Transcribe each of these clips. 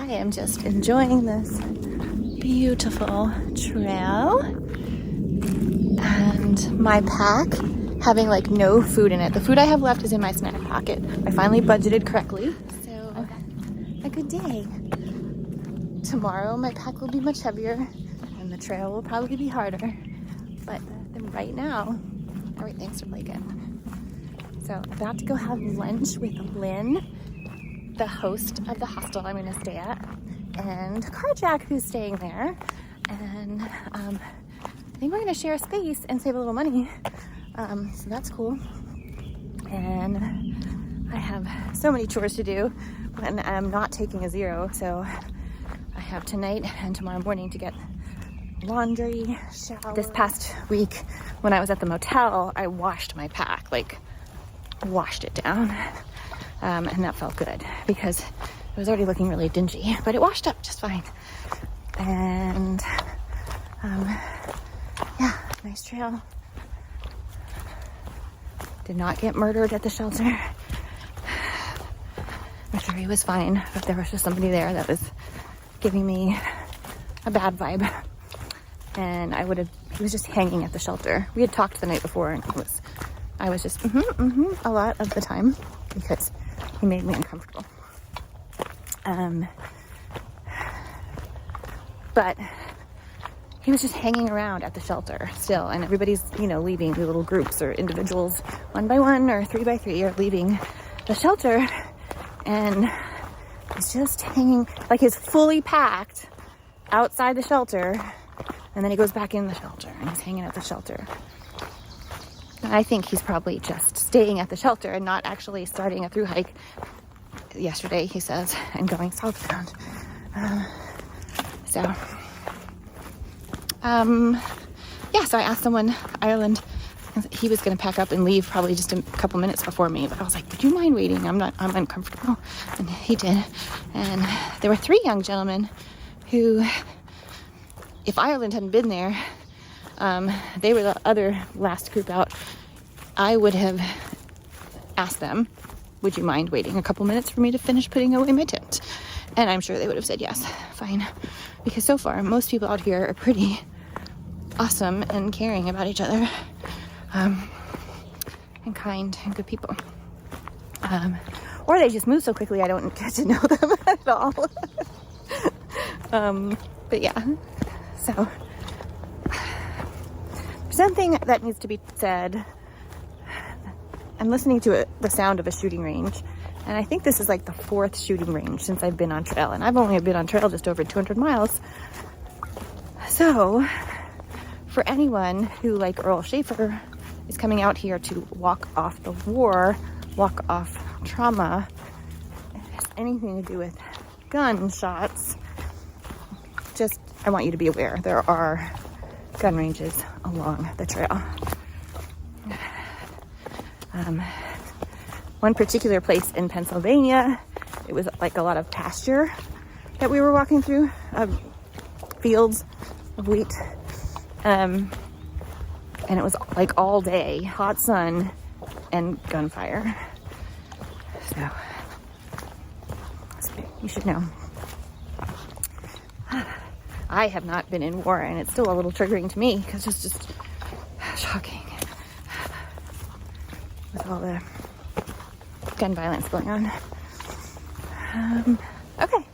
I am just enjoying this beautiful trail and my pack having like no food in it. The food I have left is in my snack pocket. I finally budgeted correctly. So a good day. Tomorrow my pack will be much heavier and the trail will probably be harder. But right now, everything's really good. So I'm about to go have lunch with Lynn, the host of the hostel I'm going to stay at, and Carjack, who's staying there. And I think we're going to share a space and save a little money. So that's cool. And I have so many chores to do when I'm not taking a zero. So I have tonight and tomorrow morning to get laundry, shower. This past week when I was at the motel, I washed my pack, like washed it down. And that felt good because it was already looking really dingy, but it washed up just fine. And yeah, nice trail. Did not get murdered at the shelter. I'm sure he was fine, but there was just somebody there that was giving me a bad vibe. And he was just hanging at the shelter. We had talked the night before and I was just a lot of the time because he made me uncomfortable. But he was just hanging around at the shelter still, and everybody's, leaving. The little groups or individuals, 1 by 1 or 3 by 3, are leaving the shelter, and he's just hanging, like he's fully packed outside the shelter, and then he goes back in the shelter, and he's hanging at the shelter. I think he's probably just staying at the shelter and not actually starting a through hike yesterday, he says, and going southbound. So I asked someone, Ireland, he was going to pack up and leave probably just a couple minutes before me, but I was like, would you mind waiting? I'm uncomfortable. And he did. And there were 3 young gentlemen who, if Ireland hadn't been there, they were the other last group out. I would have asked them, would you mind waiting a couple minutes for me to finish putting away my tent? And I'm sure they would have said yes, fine. Because so far, most people out here are pretty awesome and caring about each other. And kind and good people. Or they just move so quickly I don't get to know them at all. But yeah, so something that needs to be said. I'm listening to the sound of a shooting range, and I think this is like the 4th shooting range since I've been on trail, and I've only been on trail just over 200 miles. So for anyone who, like Earl Schaefer, is coming out here to walk off the war, walk off trauma, has anything to do with gunshots, just I want you to be aware there are gun ranges along the trail. One particular place in Pennsylvania, it was like a lot of pasture that we were walking through, fields of wheat, and it was like all day, hot sun and gunfire. So you should know. I have not been in war, and it's still a little triggering to me because it's just shocking with all the gun violence going on. Okay.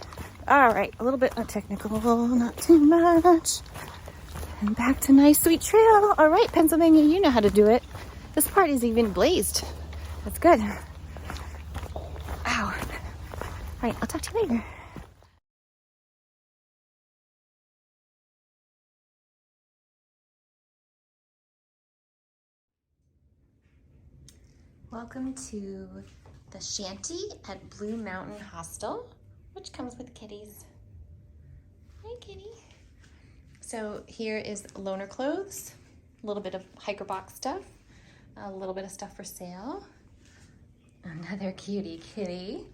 All right. A little bit technical, not too much. And back to nice, sweet trail. All right, Pennsylvania, you know how to do it. This part is even blazed. That's good. Ow. All right. I'll talk to you later. Welcome to the Shanty at Blue Mountain Hostel, which comes with kitties. Hi, kitty. So here is loaner clothes, a little bit of hiker box stuff, a little bit of stuff for sale, another cutie kitty,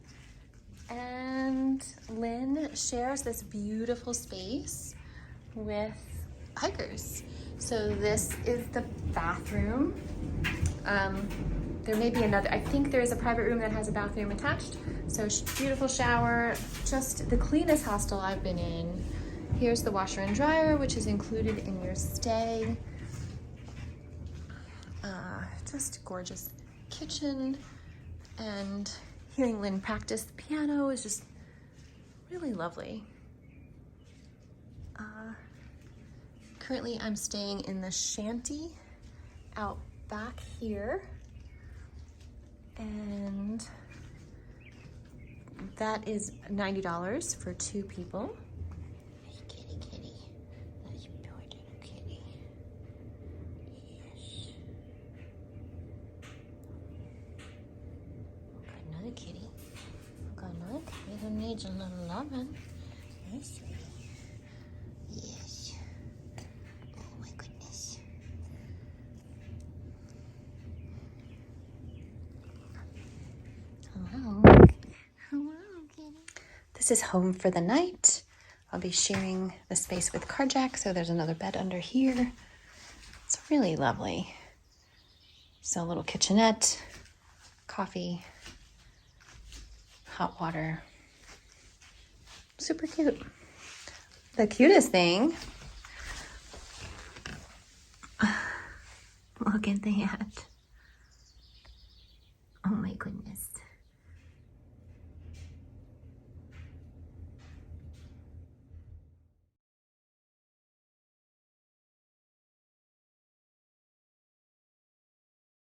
and Lynn shares this beautiful space with hikers. So this is the bathroom. there may be another, I think there is a private room that has a bathroom attached. So beautiful shower, just the cleanest hostel I've been in. Here's the washer and dryer, which is included in your stay. Just gorgeous kitchen, and hearing Lynn practice the piano is just really lovely. Currently I'm staying in the Shanty out back here, and that is $90 for 2 people. Hey, kitty, kitty. That's your little kitty. Yes. Got another kitty. Got another kitty who needs a little loving. Yes, sweetie. Yes. Oh my goodness. Hello. Hello, kitty. This is home for the night. I'll be sharing the space with Carjack, so there's another bed under here. It's really lovely. So a little kitchenette, coffee, hot water. Super cute. The cutest thing, look at that. Oh my goodness.